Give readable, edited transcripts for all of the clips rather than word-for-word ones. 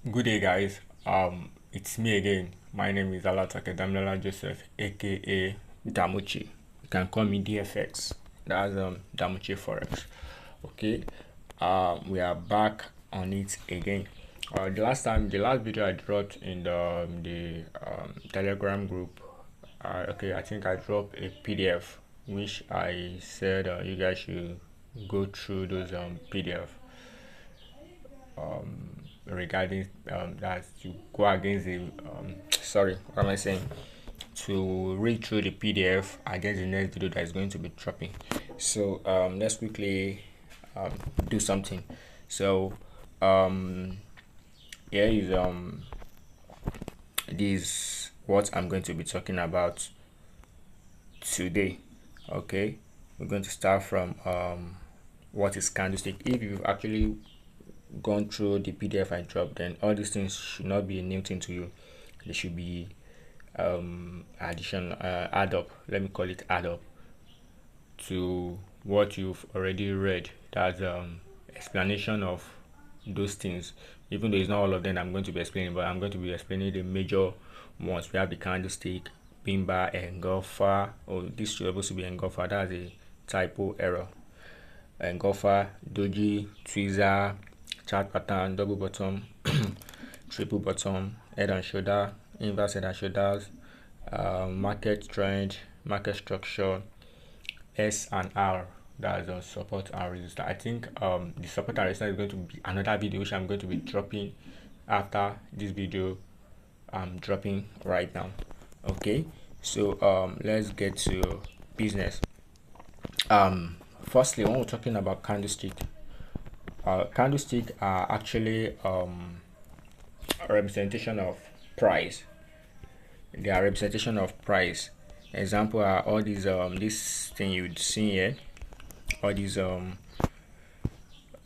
Good day, guys. It's me again. My name is Alatake Damilala Joseph, aka Damuchi. You can call me DFX. That's Damuchi Forex. Okay. We are back on it again. The last video I dropped in the Telegram group. Okay, I think I dropped a PDF, which I said you guys should go through those PDF regarding that to go against the sorry, what am I saying, to read through the PDF against the next video that is going to be dropping. So let's quickly do something. So um here is this what I'm going to be talking about today. Okay, we're going to start from what is candlestick. If you've actually gone through the PDF I dropped, then all these things should not be a new thing to you. They should be addition add up, let me call it add up to what you've already read. That's explanation of those things, even though it's not all of them I'm going to be explaining, but I'm going to be explaining the major ones. We have the candlestick, pin-bar, engulfer. Oh, this should supposed to be engulfer. That's a typo error. Engulfer, doji, tweezer, chart pattern, double bottom, triple bottom, head and shoulder, inverse head and shoulders, market trend, market structure, S and R. That's the support and resistance. I think the support and resistance is going to be another video which I'm going to be dropping after this video I'm dropping right now. Okay, so let's get to business. Firstly, when we're talking about candlestick, candlestick are actually a representation of price. They are representation of price. Example are all these this thing you'd see here, all these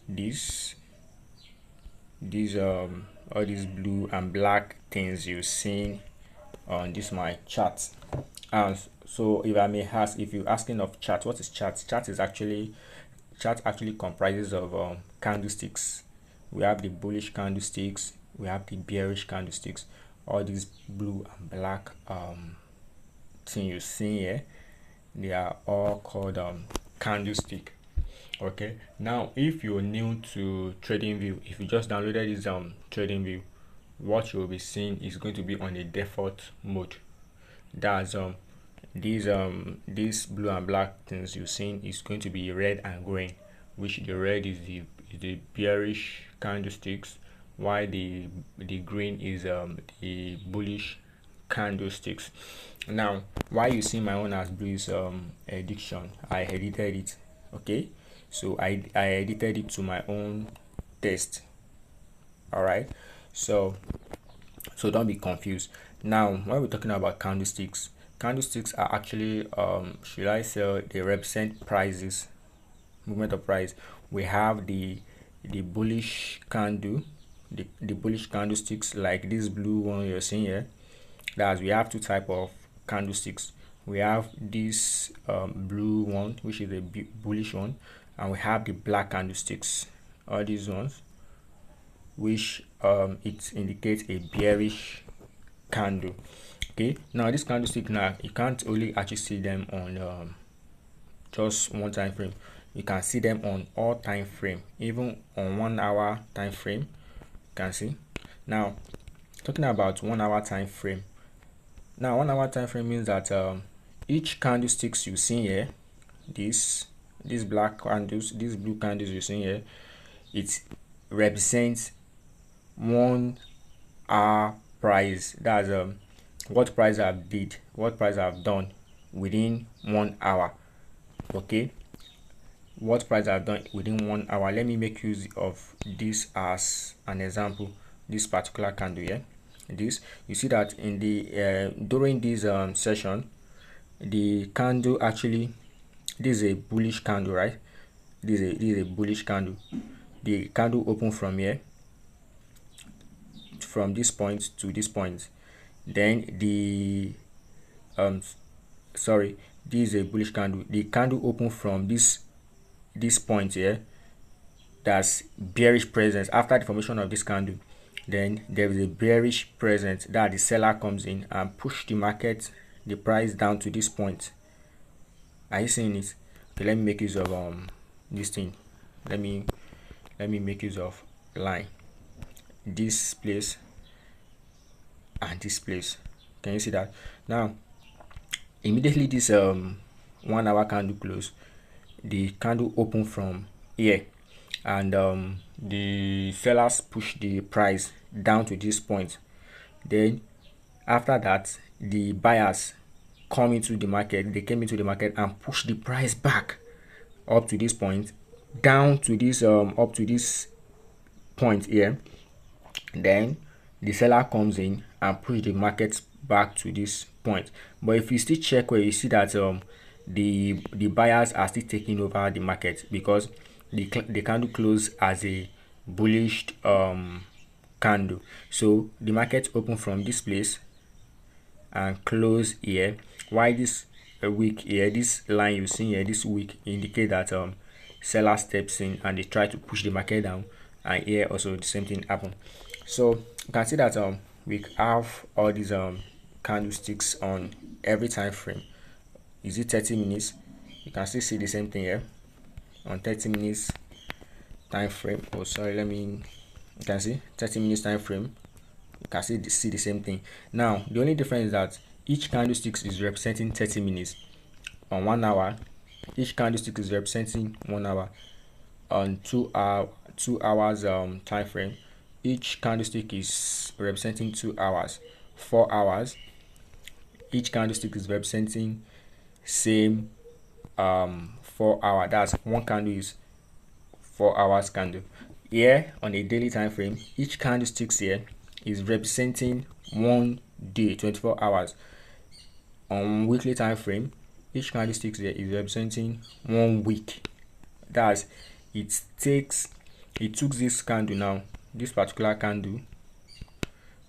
these all these blue and black things you see on this my chart. And so if I may ask, if you're asking of chart, what is chart? Chart actually comprises of candlesticks. We have the bullish candlesticks, we have the bearish candlesticks. All these blue and black thing you see here, they are all called candlestick. Okay, now if you're new to TradingView, if you just downloaded this TradingView, what you'll be seeing is going to be on a default mode. That's these blue and black things you're seeing is going to be red and green, which the red is the bearish candlesticks, while the green is the bullish candlesticks. Now why you see my own as blue is edition. I edited it. Okay, so I edited it to my own taste. All right, so don't be confused. Now when we're talking about candlesticks, candlesticks are actually should I say, they represent prices, movement of price. We have the bullish candle, the bullish candlesticks like this blue one you're seeing here. That's we have two type of candlesticks. We have this blue one, which is a bullish one, and we have the black candlesticks, all these ones, which it indicates a bearish candle. Okay, now this candlestick, now you can't only actually see them on just one time frame. You can see them on all time frame, even on 1 hour time frame. You can see. Now talking about 1 hour time frame, now 1 hour time frame means that each candlesticks you see here, these black candles, these blue candles you see here, it represents 1 hour price. That's what price I've did, what price I've done within 1 hour. Okay, what price I've done within 1 hour. Let me make use of this as an example. This particular candle here, this, you see that in the during this session, the candle actually, this is a bullish candle, right? This is a bullish candle. The candle opened from here, from this point to this point. Then the sorry, this is a bullish candle. The candle opened from this point here that's bearish presence after the formation of this candle. Then there is a bearish presence that the seller comes in and push the market, the price down to this point. Are you seeing it? Okay, let me make use of this thing. Let me make use of line, this place and this place. Can you see that? Now immediately this 1 hour candle close, the candle open from here, and the sellers push the price down to this point. Then after that, the buyers come into the market. They came into the market and push the price back up to this point, down to this up to this point here. Then the seller comes in and push the market back to this point. But if you still check where, you see that the buyers are still taking over the market, because the candle closed as a bullish candle. So the market opened from this place and close here. Why this wick here, this line you see here, this wick indicate that seller steps in and they try to push the market down, and here also the same thing happened. So you can see that we have all these candlesticks on every time frame. Is it 30 minutes? You can still see the same thing here on 30 minutes time frame. Oh sorry, you can see 30 minutes time frame. You can see the same thing. Now the only difference is that each candlestick is representing 30 minutes. On 1 hour, each candlestick is representing 1 hour. On 2 hours time frame, each candlestick is representing 2 hours. 4 hours, each candlestick is representing same 4 hour. That's one candle is 4 hours candle. Here on a daily time frame, each candlestick here is representing 1 day, 24 hours. On weekly time frame, each candlestick here is representing 1 week. That's it took this candle now, this particular candle,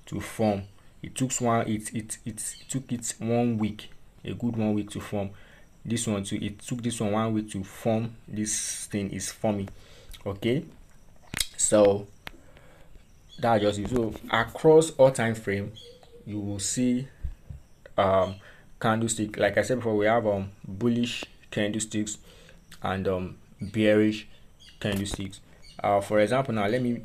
to form. It took it 1 week, a good 1 week to form. This one too, it took this one 1 week to form. This thing is forming. Okay, so that's just it. So across all time frame, you will see candlestick. Like I said before, we have bullish candlesticks and bearish candlesticks. For example, now let me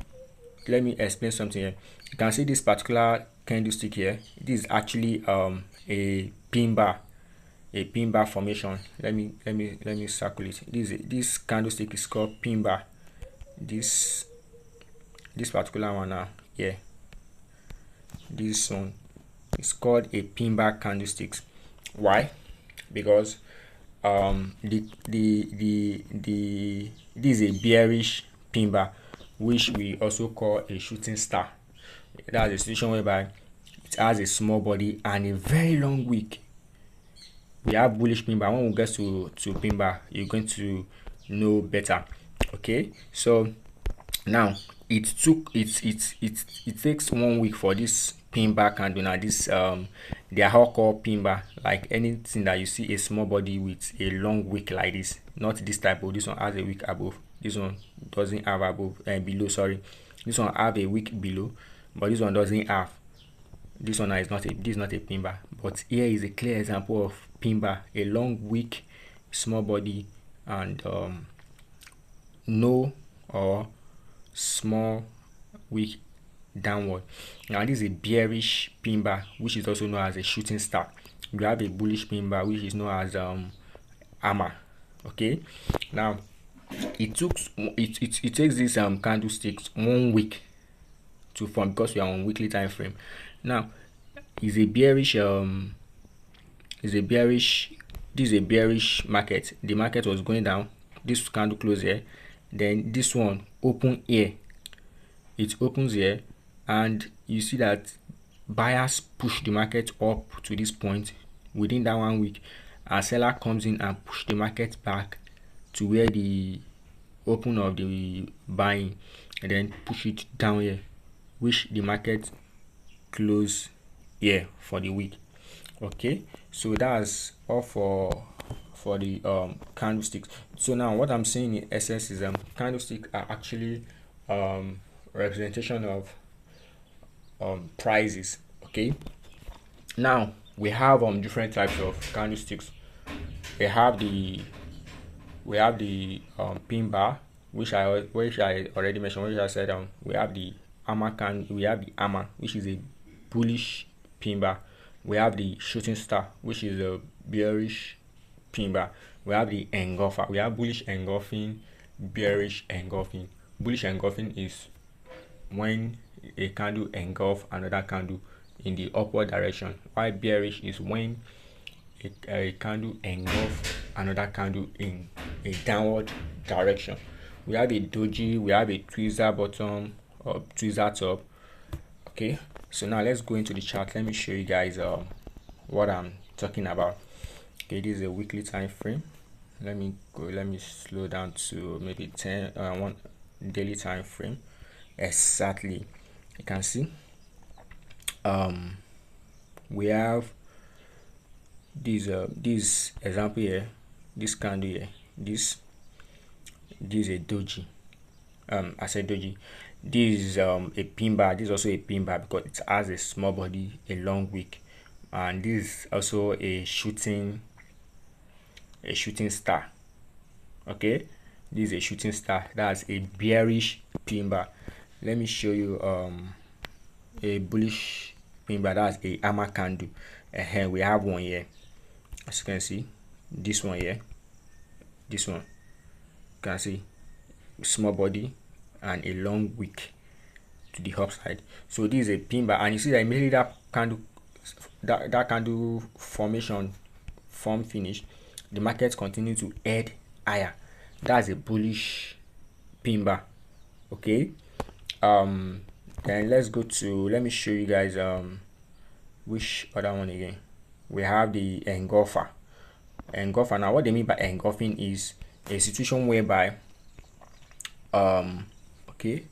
explain something here. You can see this particular candlestick here. This is actually a pin bar formation. Let me circle it. This candlestick is called pin bar. This particular one now here, this one is called a pin bar candlesticks. Why? Because this is a bearish pin bar, which we also call a shooting star. That's a situation whereby it has a small body and a very long wick. We have bullish pin bar. When we get to pin bar, you're going to know better. Okay, so now it takes 1 week for this pin bar candle. Now this they are all called pin bar. Like anything that you see a small body with a long wick like this, not this type of, this one has a wick above, this one doesn't have above below, sorry, this one have a wick below, but this one doesn't have. This one is not a pin bar. But here is a clear example of pin bar, a long wick, small body, and no or small wick downward. Now this is a bearish pin bar, which is also known as a shooting star. We have a bullish pin bar, which is known as hammer. Okay, now it takes these candlesticks 1 week to form, because we are on weekly time frame. Now this is a bearish market. The market was going down, this candle closed here, then this one open here, it opens here, and you see that buyers push the market up to this point within that 1 week, and seller comes in and push the market back to where the open of the buying, and then push it down here, which the market close here for the week. Okay, so that's all for for the candlesticks. So now what I'm saying in essence is candlesticks are actually representation of prices. Okay, now we have different types of candlesticks. We have the pin bar, which I already mentioned, which I said we have the hammer, which is a bullish pin bar. We have the shooting star, which is a bearish pin bar. We have the engulfer. We have bullish engulfing, bearish engulfing. Bullish engulfing is when a candle engulf another candle in the upward direction, while bearish is when a candle engulf another candle in a downward direction. We have a doji, we have a tweezer bottom or tweezer top. Okay, so now let's go into the chart. Let me show you guys what I'm talking about. Okay, this is a weekly time frame. Let me slow down to maybe 1 daily time frame. Exactly, you can see we have this example here, this candle here, this is a doji. I said doji. This is a pin bar. This is also a pin bar because it has a small body, a long wick, and this is also a shooting star. Okay, this is a shooting star. That's a bearish pin bar. Let me show you a bullish pin bar. That's a hammer candle. We have one here, as you can see. This one here, this one, you can see small body and a long wick to the upside. So this is a pin bar, and you see that immediately that candle formation form finish, the market continue to head higher. That's a bullish pin bar. Okay, then let me show you guys which other one again. We have the engulfer. Now what they mean by engulfing is a situation whereby okay,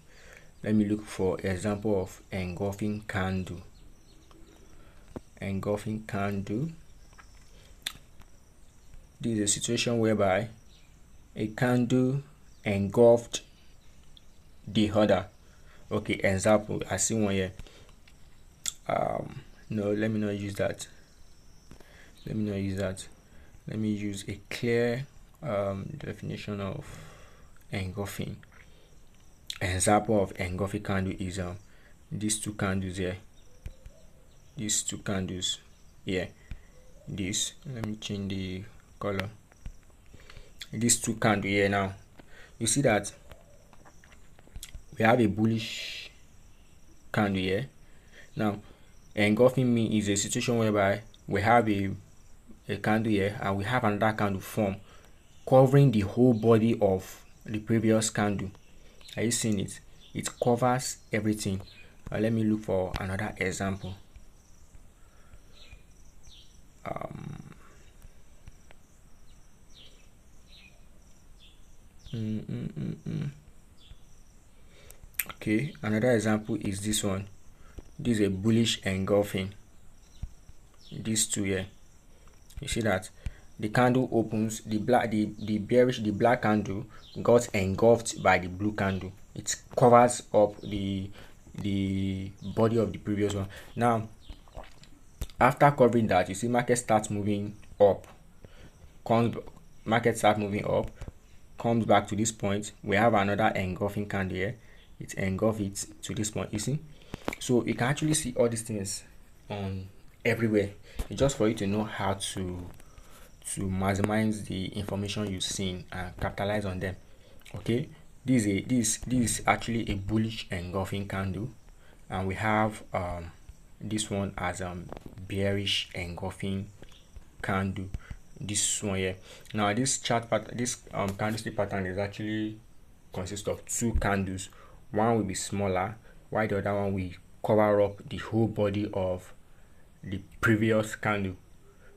let me look for example of engulfing candle. This is a situation whereby a candle engulfed the other. Okay, example, I see one here. No, let me not use that. Let me use a clear definition of engulfing. Example of engulfing candle is these two candles here. This, let me change the color. These two candles here. Now you see that we have a bullish candle here. Now engulfing me is a situation whereby we have a candle here and we have another candle form covering the whole body of the previous candle. Are you seeing it? It covers everything. Let me look for another example. Okay, another example is this one. This is a bullish engulfing. These two here, you see that the candle opens, the black candle got engulfed by the blue candle. It covers up the body of the previous one. Now after covering that, you see market starts moving up, comes back to this point. We have another engulfing candle here. It engulfs it to this point, you see. So you can actually see all these things everywhere. It's just for you to know how to maximize the information you've seen and capitalize on them. Okay, this is actually a bullish engulfing candle, and we have this one as bearish engulfing candle. This one here. Now this candlestick pattern is actually consists of two candles. One will be smaller, while the other one will cover up the whole body of the previous candle.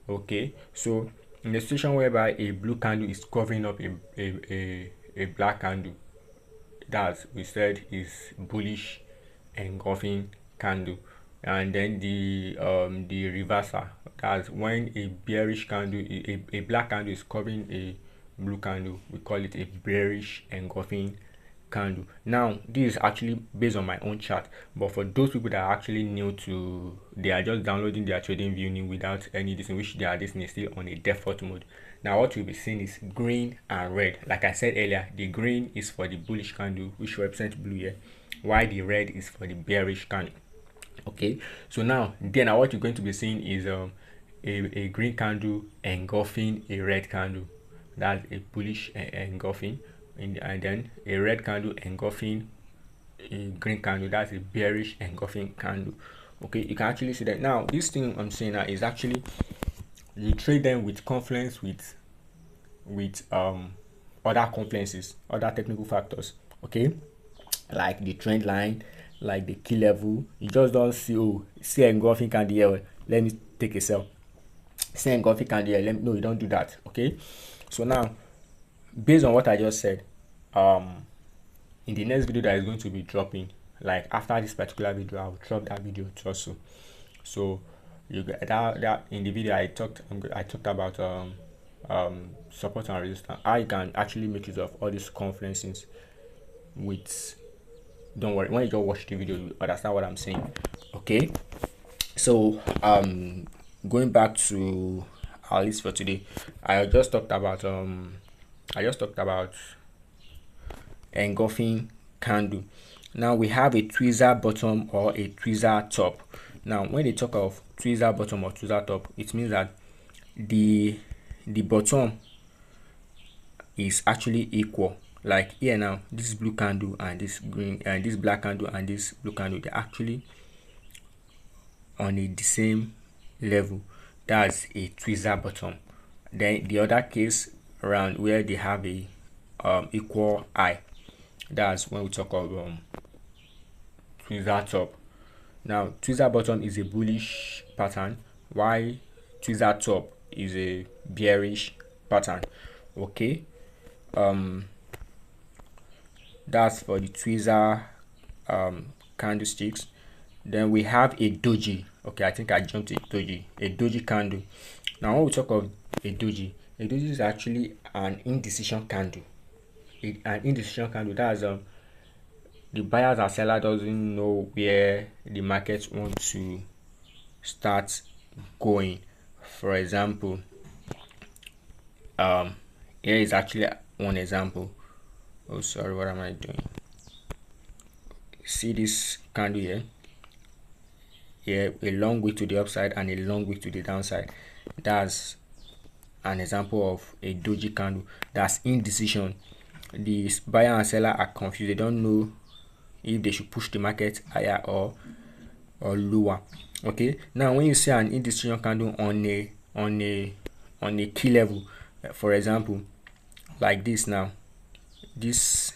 Okay, so in the situation whereby a blue candle is covering up a black candle, that we said is bullish engulfing candle. And then the reverser, That's when a bearish candle, a black candle is covering a blue candle, we call it a bearish engulfing candle. Now this is actually based on my own chart, but for those people that are actually new to, they are just downloading their trading view without any this, in which they are this is still on a default mode. Now what you'll be seeing is green and red. Like I said earlier, the green is for the bullish candle, which represents blue here, while the red is for the bearish candle. Okay, so now then what you're going to be seeing is a green candle engulfing a red candle. That's a bullish engulfing, and then a red candle engulfing a green candle. That's a bearish engulfing candle. Okay, you can actually see that. Now this thing I'm saying now is actually, you trade them with confluence with other confluences, other technical factors. Okay, like the trend line, like the key level. You just don't see, oh, see engulfing candle here, let me take a sell. See engulfing candle here, no, you don't do that. Okay, so now based on what I just said, in the next video that is going to be dropping, like after this particular video, I'll drop that video also. So you get that in the video I talked about support and resistance. I can actually make use of all these confluences with, don't worry, when you just watch the video you understand what I'm saying. Okay, so going back to our list for today, I just talked about engulfing candle. Now we have a tweezer bottom or a tweezer top. Now when they talk of tweezer bottom or tweezer top, it means that the bottom is actually equal. Like here now, this blue candle and this green and this black candle and this blue candle, they're actually on the same level. That's a tweezer bottom. Then the other case around where they have a equal high, that's when we talk of tweezer top. Now tweezer bottom is a bullish pattern, while tweezer top is a bearish pattern. Okay, that's for the tweezer candlesticks. Then we have a doji. Okay, I think I jumped a doji candle. Now when we talk of a doji is actually an indecision candle. An indecision candle, that's the buyers and seller doesn't know where the market wants to start going. For example, here is actually one example. Oh sorry, what am I doing? See this candle here, a long way to the upside and a long way to the downside. That's an example of a doji candle. That's indecision. The buyer and seller are confused. They don't know if they should push the market higher or lower. Okay, now when you see an indecision candle on a key level, for example like this, now this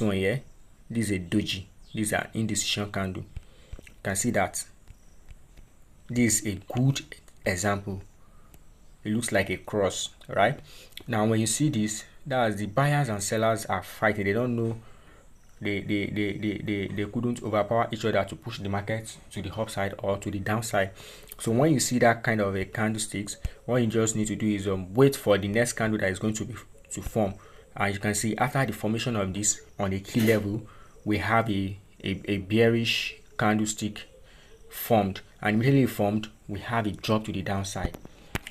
one here, this is a doji, this is an indecision candle. You can see that this is a good example. It looks like a cross, right? Now when you see this, that's the buyers and sellers are fighting. They don't know, they couldn't overpower each other to push the market to the upside or to the downside. So when you see that kind of a candlesticks, what you just need to do is wait for the next candle that is going to form. And you can see after the formation of this on a key level, we have a bearish candlestick formed, and immediately formed, we have a drop to the downside.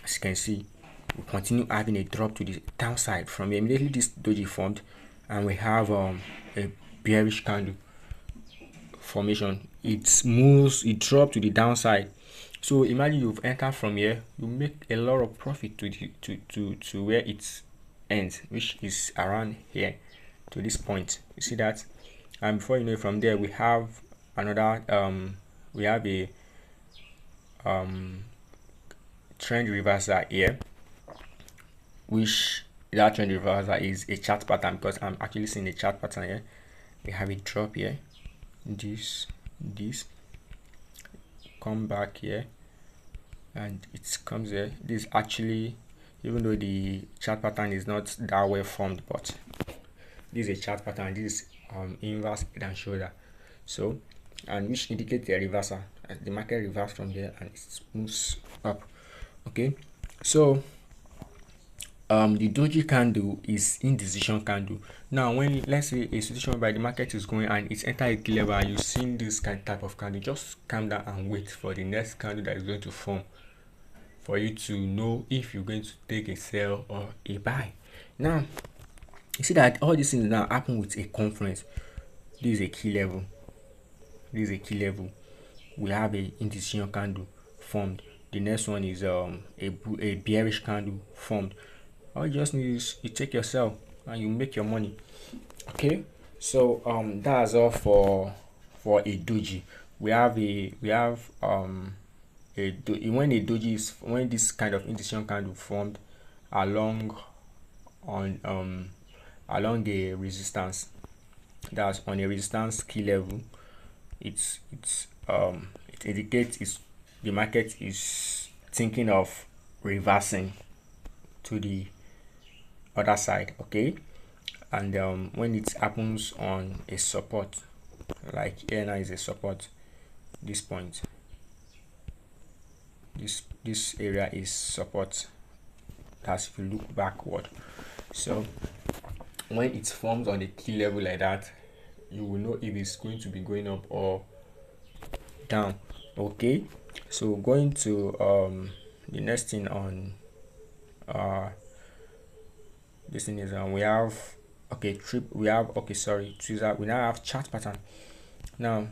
As you can see, we continue having a drop to the downside from here. Immediately this doji formed, and we have a bearish candle formation. It moves, it dropped to the downside. So imagine you've entered from here, you make a lot of profit to where it ends, which is around here to this point. You see that? And before you know it, from there we have another we have a trend reversal here, which that trend reversal is a chart pattern, because I'm actually seeing a chart pattern here. We have a drop here, this come back here, and it comes here. This actually, even though the chart pattern is not that well formed, but this is a chart pattern. This is inverse head and shoulder, so, and which indicates a reversal. The market reversed from here and it moves up. Okay, so the doji candle is indecision candle. Now when, let's say, a situation where the market is going and it's entered a key level and you've seen this kind type of candle, just calm down and wait for the next candle that is going to form for you to know if you're going to take a sell or a buy. Now you see that all these things now happen with a conference. This is a key level. This is a key level. We have a indecision candle formed. The next one is a bearish candle formed. All you just need is you take your sell and you make your money. Okay, so that's all for a doji. When this kind of indecision candle formed along on along a resistance, that's on a resistance key level, it indicates the market is thinking of reversing to the other side. Okay, and when it happens on a support, like here now is a support, this point, this area is support. That's if you look backward. So when it forms on a key level like that, you will know if it's going to be going up or down. Okay, so going to the next thing on this thing is we have we now have chart pattern. Now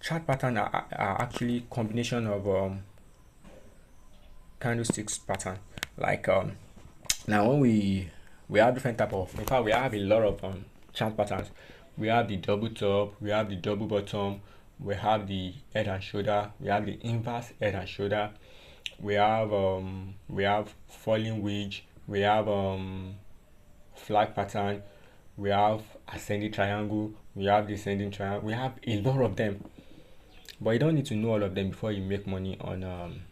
chart pattern are actually combination of candlesticks pattern. Like now when we have different type of, in fact we have a lot of chart patterns. We have the double top, we have the double bottom, we have the head and shoulder, we have the inverse head and shoulder, we have falling wedge, we have flag pattern, we have ascending triangle, we have descending triangle. We have a lot of them, but you don't need to know all of them before you make money on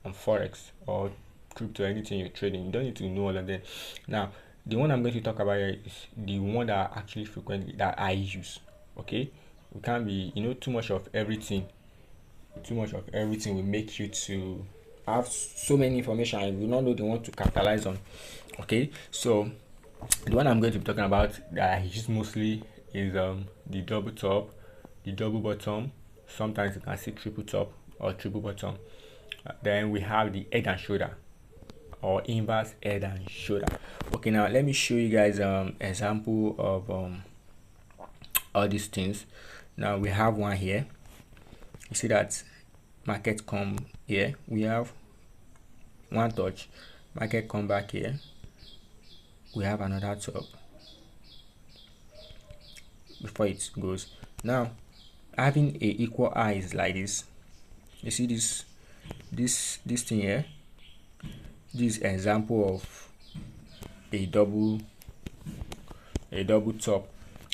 forex or crypto, anything you're trading. You don't need to know all of them. Now the one I'm going to talk about here is the one that actually frequently that I use. Okay, we can't be, too much of everything. Too much of everything will make you to have so many information and you not know the one to capitalize on. Okay, so the one I'm going to be talking about that I use mostly is the double top, the double bottom. Sometimes you can see triple top or triple bottom. Then we have the head and shoulder or inverse head and shoulder. Okay, now let me show you guys example of all these things. Now we have one here. You see that market come here, we have one touch, market come back here, we have another top before it goes. Now having a equal eyes like this, you see this thing here, this example of a double top.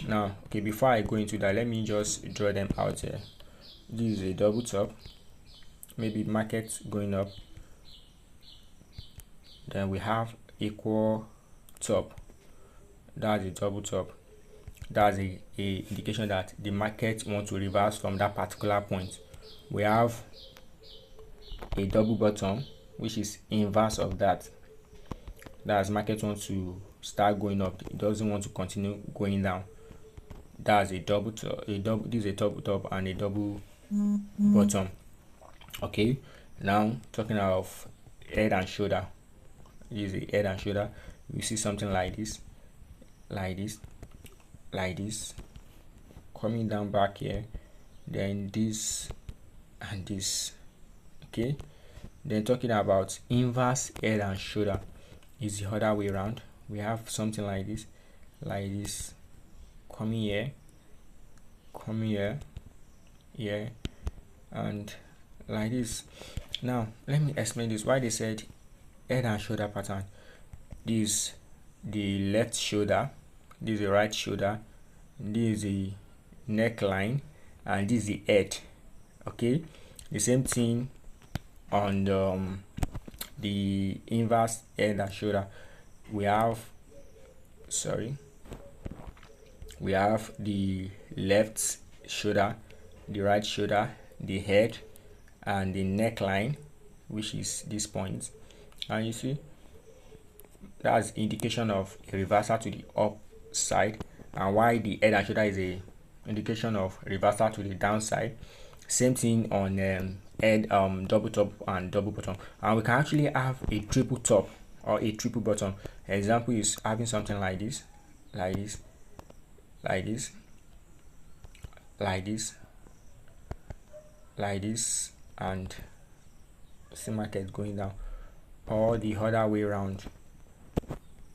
Now okay, before I go into that, let me just draw them out here. This is a double top, maybe market going up, then we have equal top, that's a double top. That's a indication that the market wants to reverse from that particular point. We have a double bottom, which is inverse of that. That's market wants to start going up, it doesn't want to continue going down. That's a double top, this is a double top and a double bottom. Okay, now talking of head and shoulder, this is a head and shoulder. You see something like this, coming down back here, then this and this. Okay, then talking about inverse head and shoulder is the other way around. We have something like this, coming here, and like this. Now let me explain this, why they said head and shoulder pattern. This is the left shoulder, this is the right shoulder, this is the neckline, and this is the head. Okay, the same thing on the inverse head and shoulder. We have the left shoulder, the right shoulder, the head, and the neckline. which is this point, and you see that's indication of a reversal to the upside, and why the head and shoulder is a indication of reversal to the downside. Same thing on head, double top and double bottom, and we can actually have a triple top or a triple bottom. Example is having something like this, like this, like this, like this, like this, and see market going down, or the other way around.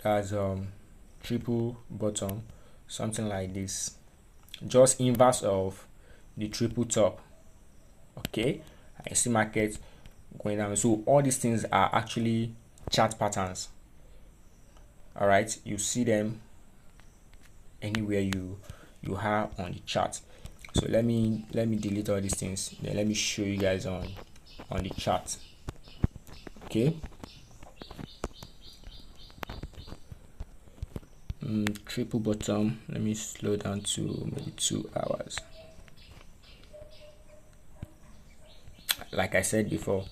That's triple bottom, something like this, just inverse of the triple top. Okay, I see market going down. So all these things are actually chart patterns. All right, you see them anywhere you have on the chart. So let me delete all these things, then let me show you guys on the chart. Okay, triple bottom, let me slow down to maybe 2 hours. Like I said before,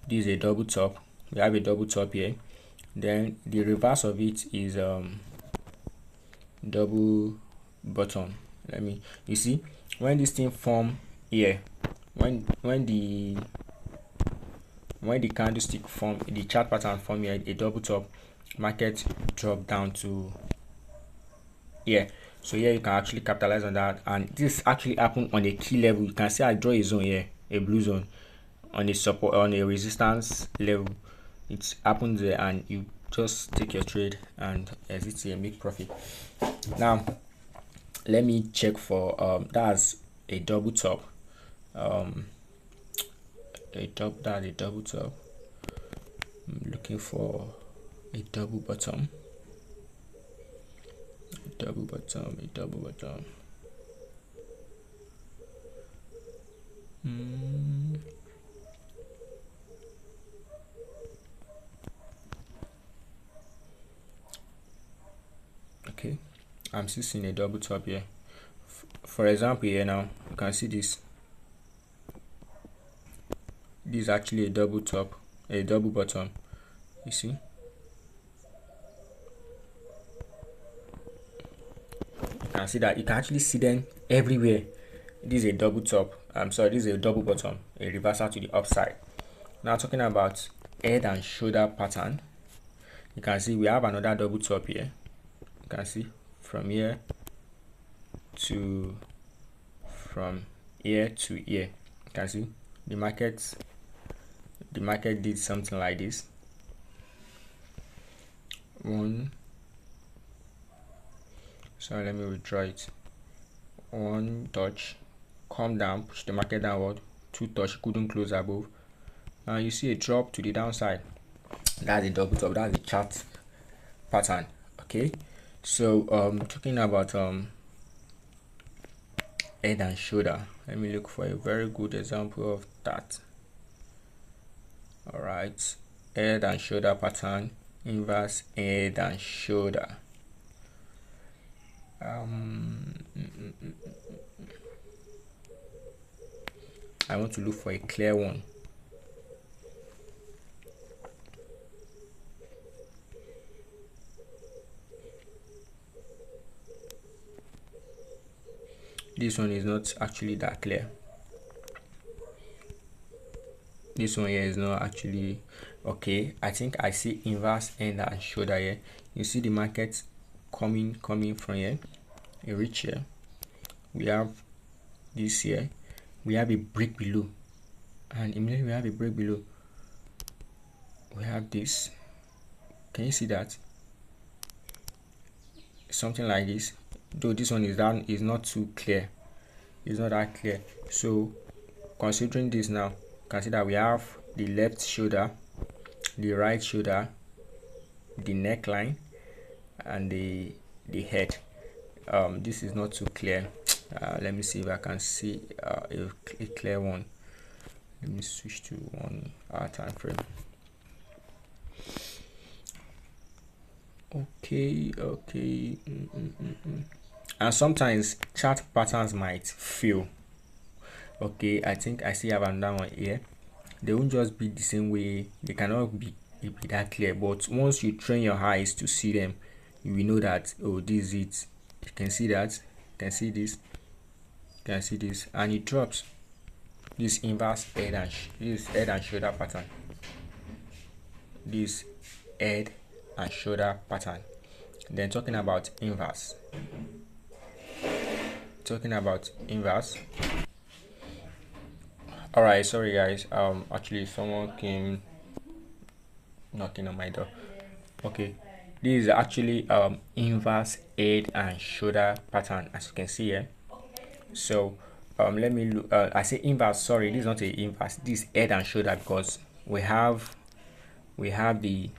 this is a double top. We have a double top here, then the reverse of it is double bottom. You see when this thing form here, when the candlestick form, the chart pattern form here, a double top, market drop down to here. So here you can actually capitalize on that, and this actually happened on a key level. You can see I draw a zone here, a blue zone, on a support, on a resistance level. It happens there, and you just take your trade and exit here, make profit. Now let me check for that's a double top, that's a double top. I'm looking for a double bottom, a double bottom. Okay, I'm still seeing a double top here. For example, here now you can see this is actually a double top, a double bottom. You see, you can see that you can actually see them everywhere. This is a double top, this is a double bottom, a reversal to the upside. Now talking about head and shoulder pattern, you can see we have another double top here. You can see from here to here. You can see the market did something like this. So let me withdraw it. One touch, come down, push the market downward. Two touch, couldn't close above. Now you see a drop to the downside. That's a double top. That's a chart pattern. Okay, so talking about head and shoulder, let me look for a very good example of that. All right, head and shoulder pattern, inverse head and shoulder. I want to look for a clear one. This one is not actually that clear. This one here is not actually okay. I think I see inverse head and shoulder here. You see the market coming from here, a reach here. We have this here. We have a break below, and immediately we have a break below. We have this. Can you see that? Something like this. Though this one is not too clear. It's not that clear. So considering this now, consider we have the left shoulder, the right shoulder, the neckline, and the head. This is not too clear. Let me see if I can see a clear one. Let me switch to 1 hour time frame. Okay. And sometimes chart patterns might fail. Okay, I think I see have another one here. they won't just be the same way. They cannot be that clear. But once you train your eyes to see them, you will know that, oh, this is it. You can see that. You can see this. You can see this, and it drops. This inverse head and shoulder pattern. This head and shoulder pattern. Then talking about inverse. All right, sorry guys. Actually, someone came knocking on my door. Okay, this is actually inverse head and shoulder pattern, as you can see here. So let me look. I say inverse. Sorry, this is not a inverse. This is head and shoulder, because we have the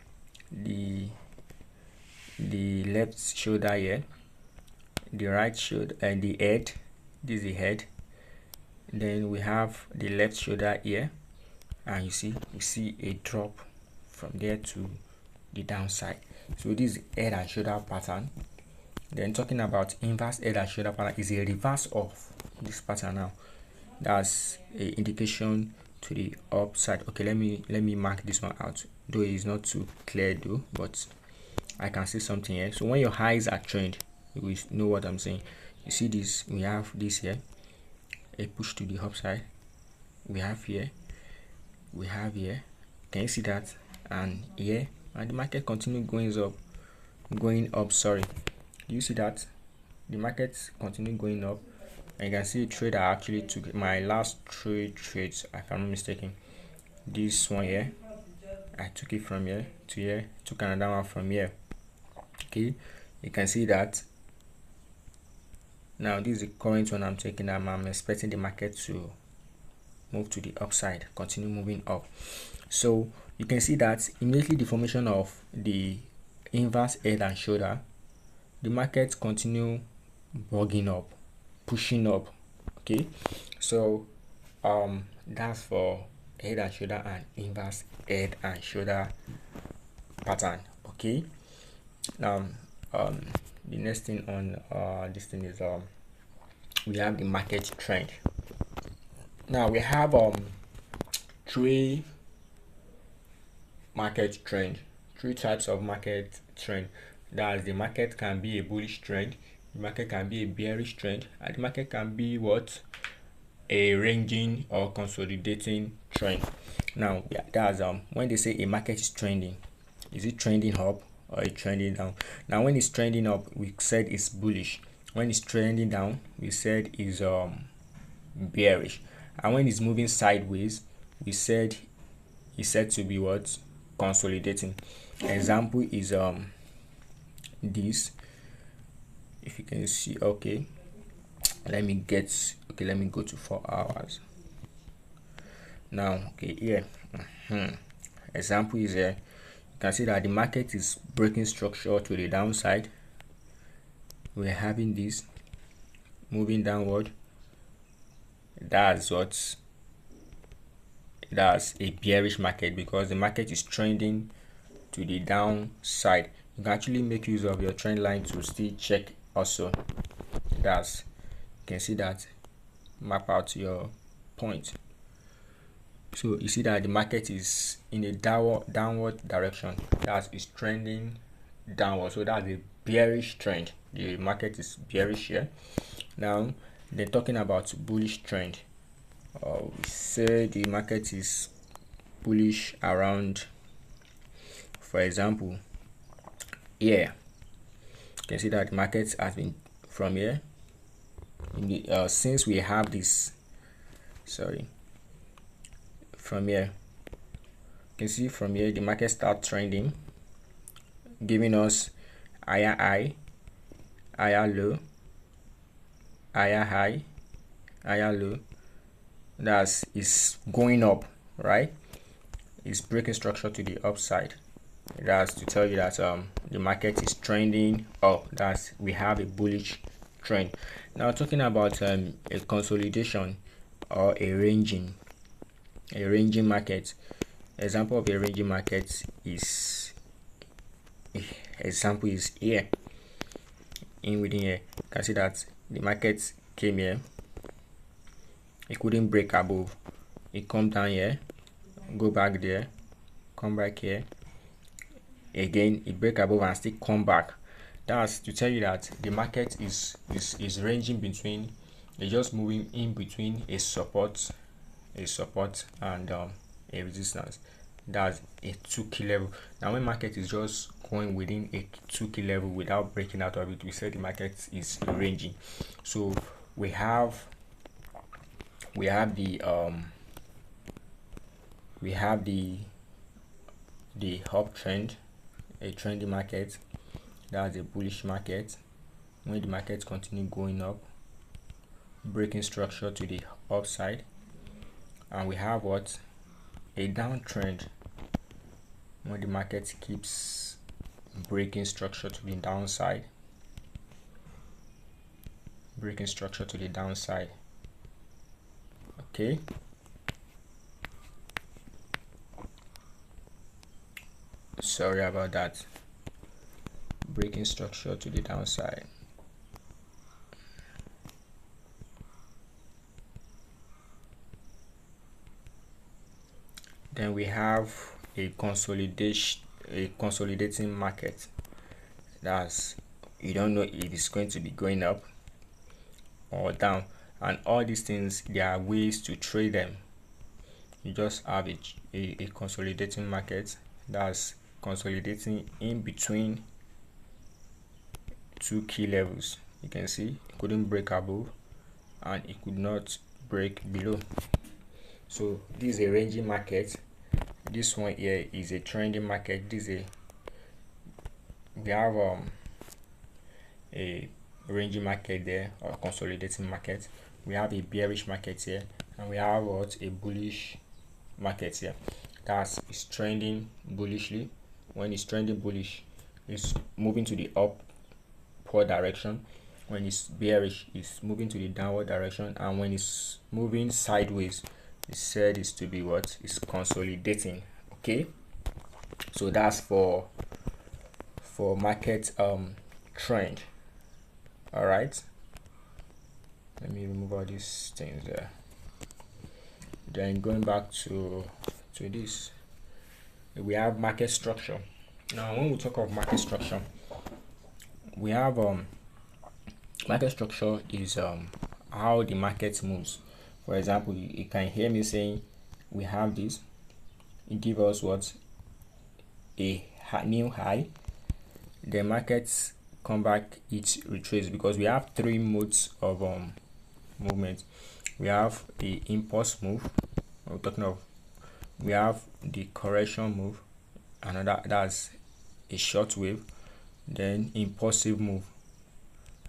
left shoulder here, the right shoulder, and the head. This is the head. Then we have the left shoulder here, and we see a drop from there to the downside. So this is head and shoulder pattern. Then talking about inverse head and shoulder pattern is a reverse of this pattern. Now that's a indication to the upside. Okay, let me mark this one out, though it's not too clear though, but I can see something here. So when your eyes are trained, you will know what I'm saying. You see this, we have this here, a push to the upside. We have here, can you see that? And here, and the market continue going up. Sorry, do you see that? The market continue going up, and you can see a trade I actually took. My last 3 trades, if I'm not mistaken, this one here, I took it from here to here, took another one from here. Okay, you can see that. Now this is the current one I'm taking. I'm expecting the market to move to the upside, continue moving up. So you can see that immediately the formation of the inverse head and shoulder, the market continue bugging up, pushing up. Okay, so that's for head and shoulder and inverse head and shoulder pattern. Okay, now the next thing on this thing is we have the market trend. Now we have 3 market trend, 3 types of market trend. That the market can be a bullish trend, the market can be a bearish trend, and the market can be what? A ranging or consolidating trend. Now that's when they say a market is trending, is it trending up or is trending down? Now when it's trending up, we said it's bullish. When it's trending down, we said is bearish. And when it's moving sideways, we said it's said to be what? Consolidating. Example is this, if you can see. Okay, let me go to 4 hours now. Okay, here example is here. You can see that the market is breaking structure to the downside. We're having this moving downward. That's a bearish market, because the market is trending to the downside. You can actually make use of your trend line to still check also. You can see that, map out your point. So you see that the market is in a downward direction. That is trending downward. So that's a bearish trend. The market is bearish here. Now they're talking about bullish trend. We say the market is bullish around, for example, here. You can see that the market has been from here. Since we have this, from here, you can see from here the market start trending, giving us higher high, higher low, higher high, higher low. That's is going up, right? It's breaking structure to the upside. That's to tell you that the market is trending up. That's we have a bullish trend. Now talking about a consolidation or a ranging market. Example of a ranging market is here. Within here, you can see that the market came here, it couldn't break above, it come down here, go back there, come back here again, it break above and still come back. That's to tell you that the market is ranging between, it's just moving in between a support and a resistance. That's a 2 key level. Now when market is just going within a 2 key level without breaking out of it, we say the market is ranging. So we have the uptrend, a trendy market. That's a bullish market. When the market continue going up, breaking structure to the upside, and we have what, a downtrend when the market keeps breaking structure to the downside, okay. Sorry about that. Breaking structure to the downside. Then we have a consolidating market. That's, you don't know if it's going to be going up or down, and all these things, there are ways to trade them. You just have a consolidating market, that's consolidating in between 2 key levels. You can see it couldn't break above and it could not break below. So this is a ranging market. This one here is a trending market. We have a ranging market there, or consolidating market. We have a bearish market here, and we have what, a bullish market here. It's trending bullishly. When it's trending bullish, it's moving to the upward direction. When it's bearish, it's moving to the downward direction, and when it's moving sideways, it's said is to be what, is consolidating. Okay, so that's for market trend. All right, let me remove all these things there. Then going back to this, we have market structure. Now when we talk of market structure, we have market structure is how the market moves. For example, you can hear me saying we have this, it gives us what, a new high. The markets come back, it retraces, because we have 3 modes of movement. We have the impulse move, we're talking of, we have the correction move, another, that's a short wave, then impulsive move,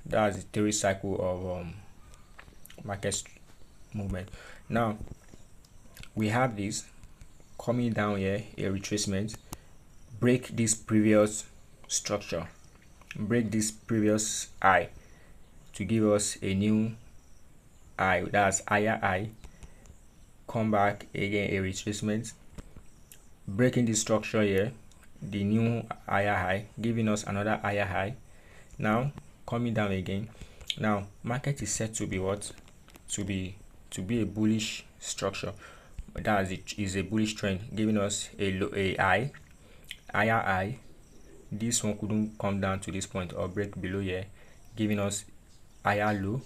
that's the 3 cycle of market movement. Now we have this coming down here, a retracement, break this previous structure, break this previous high to give us a new high, that's higher high, come back again, a retracement, breaking this structure here, the new higher high, giving us another higher high, now coming down again. Now market is set to be what, to be a bullish structure. That is a bullish trend, giving us a higher high. This one couldn't come down to this point or break below here, giving us higher low,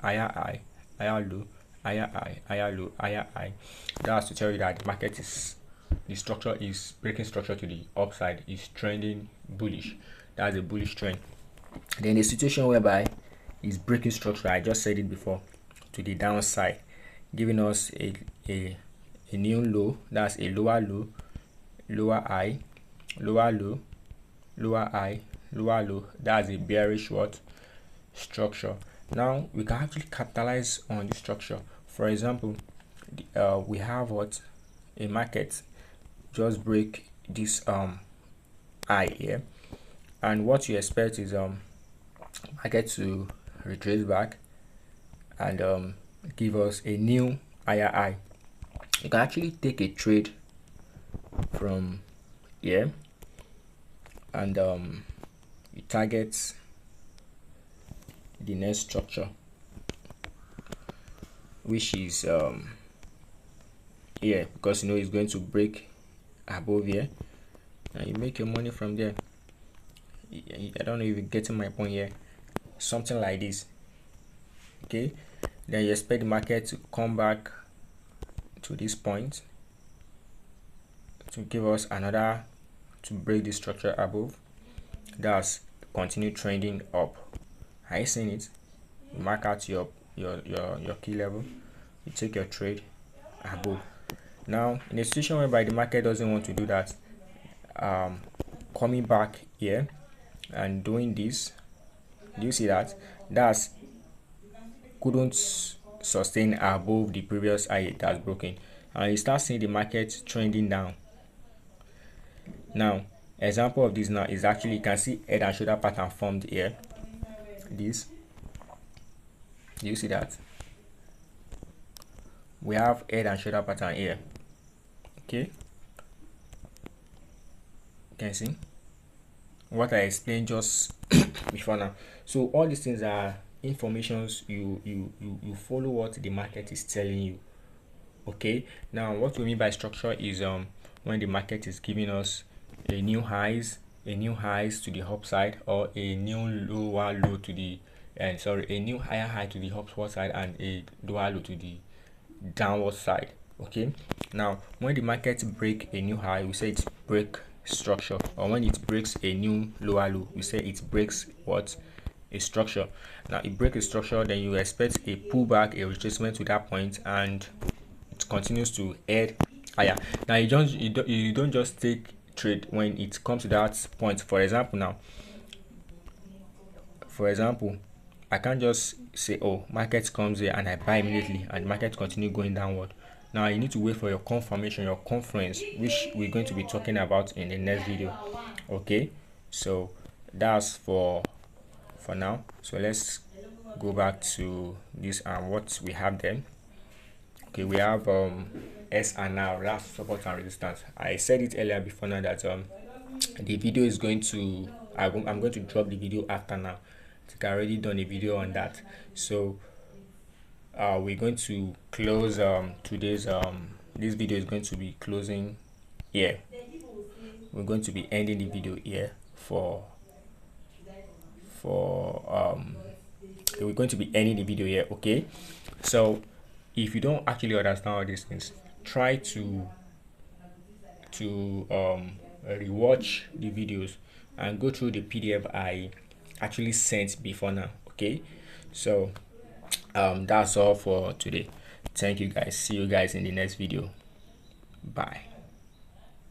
higher high, higher low, higher high, higher low, higher high. That's to tell you that the market is, the structure is breaking structure to the upside, is trending bullish. That's a bullish trend. Then the situation whereby is breaking structure, I just said it before, to the downside, giving us a new low, that's a lower low, lower high, lower low, lower high, lower low. That's a bearish what, structure. Now we can actually capitalize on the structure. For example, we have what, a market just break this high here, and what you expect is market to retrace back and give us a new higher high. You can actually take a trade from here, and you target the next structure, which is here, because you know it's going to break above here and you make your money from there. I don't know if you're getting my point here. Something like this. Okay, then you expect the market to come back to this point to give us another, to break the structure above. That's continue trending up. Are you seeing it? You mark out your key level, you take your trade above. Now in a situation whereby the market doesn't want to do that, coming back here and doing this, do you see that? That's couldn't sustain above the previous high it has broken, and you start seeing the market trending down. Now example of this now is actually, you can see head and shoulder pattern formed here. This, do you see that? We have head and shoulder pattern here. Okay, you can see what I explained just before now. So all these things are informations you follow what the market is telling you. Okay, now what we mean by structure is when the market is giving us a new highs to the upside, or a new lower low to the a new higher high to the upward side and a lower low to the downward side. Okay, now when the market break a new high, we say it break structure, or when it breaks a new lower low, we say it breaks what? A structure. Now it breaks a structure, then you expect a pullback, a retracement to that point, and it continues to head higher. Now you don't just take trade when it comes to that point. For example, I can't just say, oh, market comes here and I buy immediately and market continue going downward. Now you need to wait for your confirmation, your conference, which we're going to be talking about in the next video. Okay, so that's for now. So let's go back to this and what we have then. Okay, we have S and R, that's support and resistance. I said it earlier before now that the video is going to, I'm going to drop the video after now. I think I already done a video on that. So we're going to close today's this video is going to be closing here. We're going to be ending the video here we're going to be ending the video here. Okay, so if you don't actually understand all these things, try to rewatch the videos and go through the PDF I actually sent before now. Okay, so that's all for today. Thank you guys, see you guys in the next video. Bye.